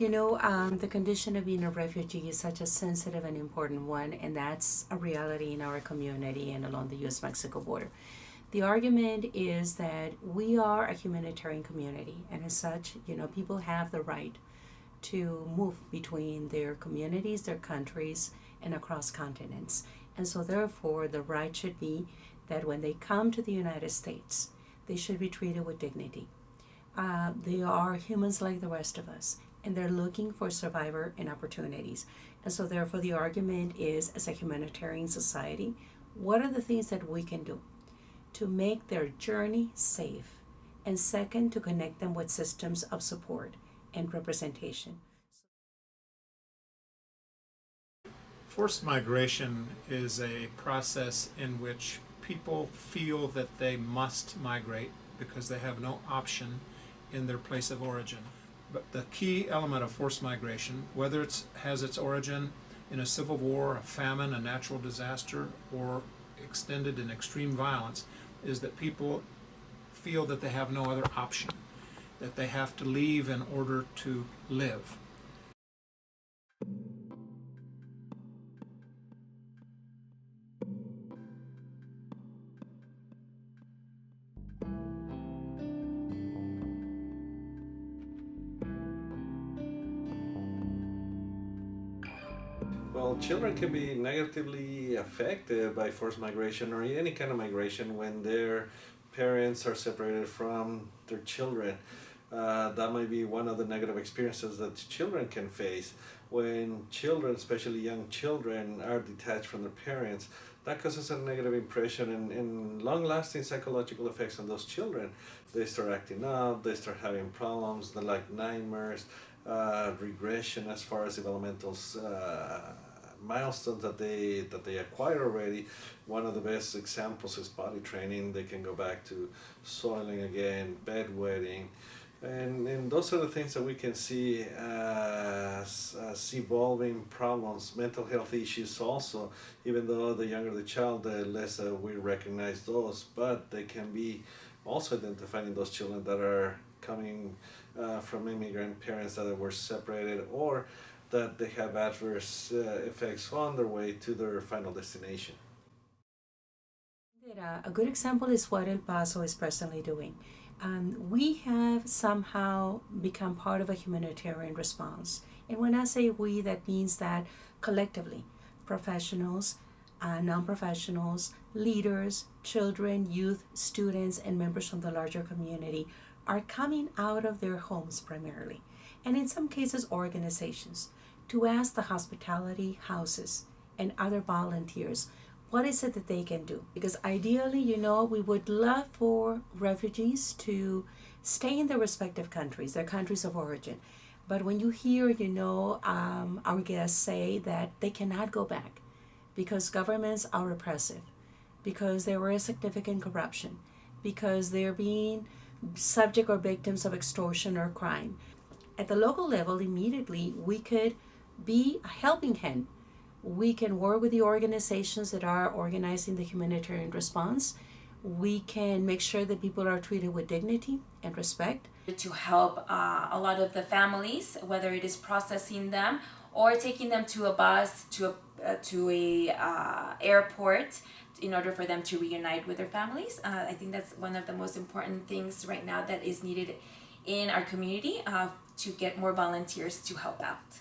The condition of being a refugee is such a sensitive and important one, and that's a reality in our community and along the US Mexico border. The argument is that we are a humanitarian community, and as such, people have the right to move between their communities, their countries, and across continents. And so, therefore, the right should be that when they come to the United States, they should be treated with dignity. They are humans like the rest of us, and they're looking for survivor and opportunities. And so, therefore, the argument is, as a humanitarian society, what are the things that we can do to make their journey safe? And second, to connect them with systems of support and representation. Forced migration is a process in which people feel that they must migrate because they have no option in their place of origin. But the key element of forced migration, whether it has its origin in a civil war, a famine, a natural disaster, or extended in extreme violence, is that people feel that they have no other option, that they have to leave in order to live. Well, children can be negatively affected by forced migration or any kind of migration when their parents are separated from their children. That might be one of the negative experiences that children can face. When children, especially young children, are detached from their parents, that causes a negative impression and long-lasting psychological effects on those children. They start acting up, they start having problems, they like nightmares, regression as far as developmental milestones that they acquire already. One of the best examples is potty training. They can go back to soiling again, bedwetting, and those are the things that we can see as evolving problems. Mental health issues also, even though the younger the child, the less we recognize those, but they can be also identifying those children that are coming from immigrant parents that were separated, or that they have adverse effects on their way to their final destination. A good example is what El Paso is presently doing. We have somehow become part of a humanitarian response. And when I say we, that means that collectively, professionals, non-professionals, leaders, children, youth, students, and members from the larger community are coming out of their homes primarily, and in some cases organizations, to ask the hospitality houses and other volunteers what is it that they can do. Because ideally, we would love for refugees to stay in their respective countries, their countries of origin. But when you hear, our guests say that they cannot go back because governments are repressive, because there is significant corruption, because they're being subject or victims of extortion or crime. At the local level, immediately, we could be a helping hand. We can work with the organizations that are organizing the humanitarian response. We can make sure that people are treated with dignity and respect. To help a lot of the families, whether it is processing them or taking them to a bus, to a airport, in order for them to reunite with their families. I think that's one of the most important things right now that is needed in our community, to get more volunteers to help out.